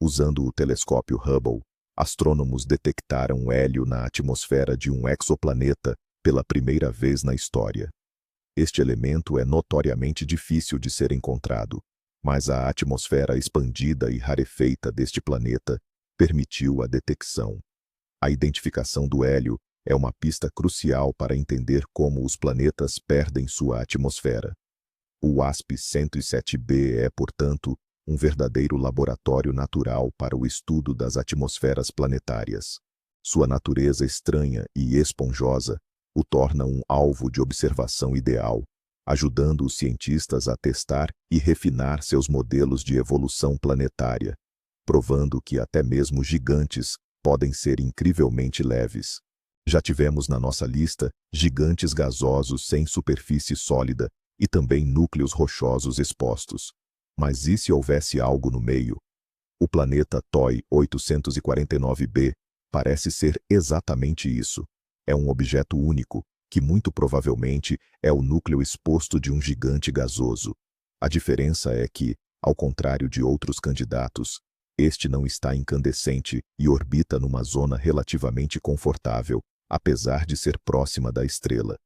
Usando o telescópio Hubble, astrônomos detectaram hélio na atmosfera de um exoplaneta pela primeira vez na história. Este elemento é notoriamente difícil de ser encontrado, mas a atmosfera expandida e rarefeita deste planeta permitiu a detecção. A identificação do hélio é uma pista crucial para entender como os planetas perdem sua atmosfera. O WASP-107b é, portanto, um verdadeiro laboratório natural para o estudo das atmosferas planetárias. Sua natureza estranha e esponjosa o torna um alvo de observação ideal, ajudando os cientistas a testar e refinar seus modelos de evolução planetária, provando que até mesmo gigantes podem ser incrivelmente leves. Já tivemos na nossa lista gigantes gasosos sem superfície sólida e também núcleos rochosos expostos. Mas e se houvesse algo no meio? O planeta TOI 849b parece ser exatamente isso. É um objeto único, que muito provavelmente é o núcleo exposto de um gigante gasoso. A diferença é que, ao contrário de outros candidatos, este não está incandescente e orbita numa zona relativamente confortável, apesar de ser próxima da estrela.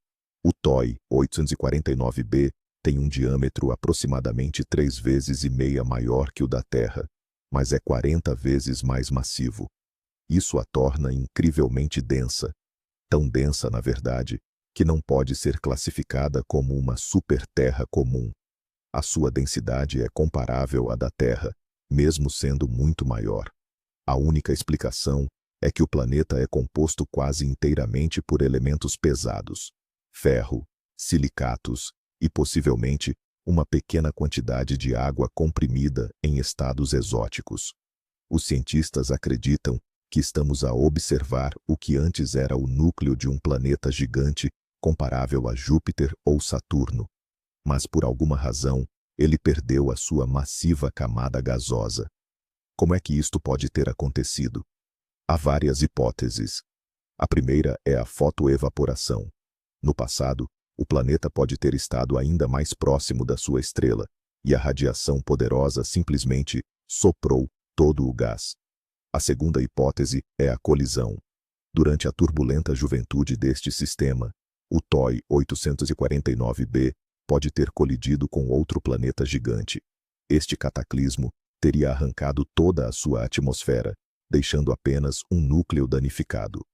O TOI 849b tem um diâmetro aproximadamente 3,5 vezes maior que o da Terra, mas é 40 vezes mais massivo. Isso a torna incrivelmente densa. Tão densa, na verdade, que não pode ser classificada como uma superterra comum. A sua densidade é comparável à da Terra, mesmo sendo muito maior. A única explicação é que o planeta é composto quase inteiramente por elementos pesados, ferro, silicatos e, possivelmente, uma pequena quantidade de água comprimida em estados exóticos. Os cientistas acreditam que estamos a observar o que antes era o núcleo de um planeta gigante comparável a Júpiter ou Saturno, mas por alguma razão ele perdeu a sua massiva camada gasosa. Como é que isto pode ter acontecido? Há várias hipóteses. A primeira é a fotoevaporação. No passado, o planeta pode ter estado ainda mais próximo da sua estrela, e a radiação poderosa simplesmente soprou todo o gás. A segunda hipótese é a colisão. Durante a turbulenta juventude deste sistema, o TOI 849b pode ter colidido com outro planeta gigante. Este cataclismo teria arrancado toda a sua atmosfera, deixando apenas um núcleo danificado.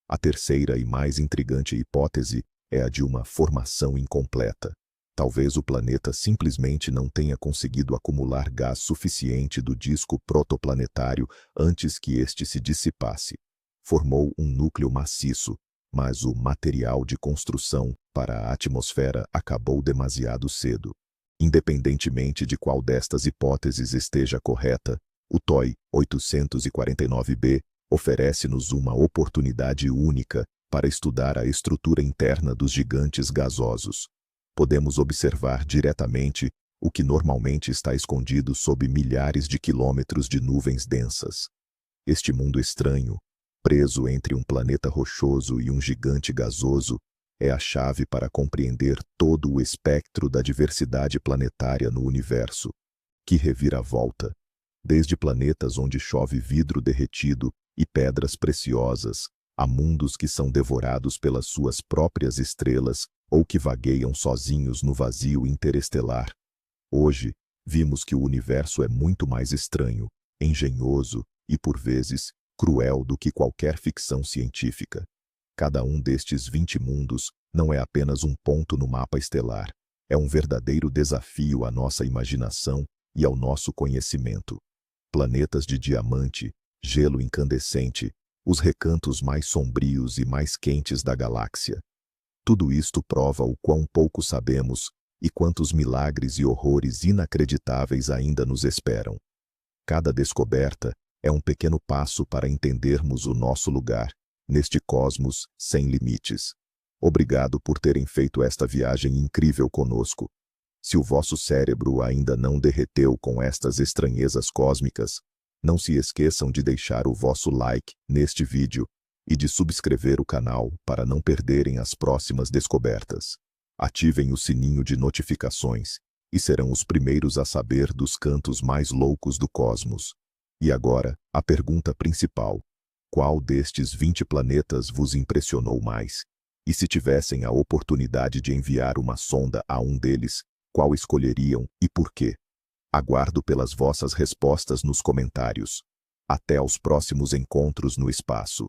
A terceira e mais intrigante hipótese é a de uma formação incompleta. Talvez o planeta simplesmente não tenha conseguido acumular gás suficiente do disco protoplanetário antes que este se dissipasse. Formou um núcleo maciço, mas o material de construção para a atmosfera acabou demasiado cedo. Independentemente de qual destas hipóteses esteja correta, o TOI 849b oferece-nos uma oportunidade única para estudar a estrutura interna dos gigantes gasosos. Podemos observar diretamente o que normalmente está escondido sob milhares de quilômetros de nuvens densas. Este mundo estranho, preso entre um planeta rochoso e um gigante gasoso, é a chave para compreender todo o espectro da diversidade planetária no universo. Que reviravolta! Desde planetas onde chove vidro derretido e pedras preciosas, há mundos que são devorados pelas suas próprias estrelas ou que vagueiam sozinhos no vazio interestelar. Hoje, vimos que o universo é muito mais estranho, engenhoso e, por vezes, cruel do que qualquer ficção científica. Cada um destes 20 mundos não é apenas um ponto no mapa estelar, é um verdadeiro desafio à nossa imaginação e ao nosso conhecimento. Planetas de diamante, gelo incandescente, os recantos mais sombrios e mais quentes da galáxia. Tudo isto prova o quão pouco sabemos e quantos milagres e horrores inacreditáveis ainda nos esperam. Cada descoberta é um pequeno passo para entendermos o nosso lugar neste cosmos sem limites. Obrigado por terem feito esta viagem incrível conosco. Se o vosso cérebro ainda não derreteu com estas estranhezas cósmicas, não se esqueçam de deixar o vosso like neste vídeo e de subscrever o canal para não perderem as próximas descobertas. Ativem o sininho de notificações e serão os primeiros a saber dos cantos mais loucos do cosmos. E agora, a pergunta principal: qual destes 20 planetas vos impressionou mais? E se tivessem a oportunidade de enviar uma sonda a um deles, qual escolheriam e por quê? Aguardo pelas vossas respostas nos comentários. Até aos próximos encontros no espaço.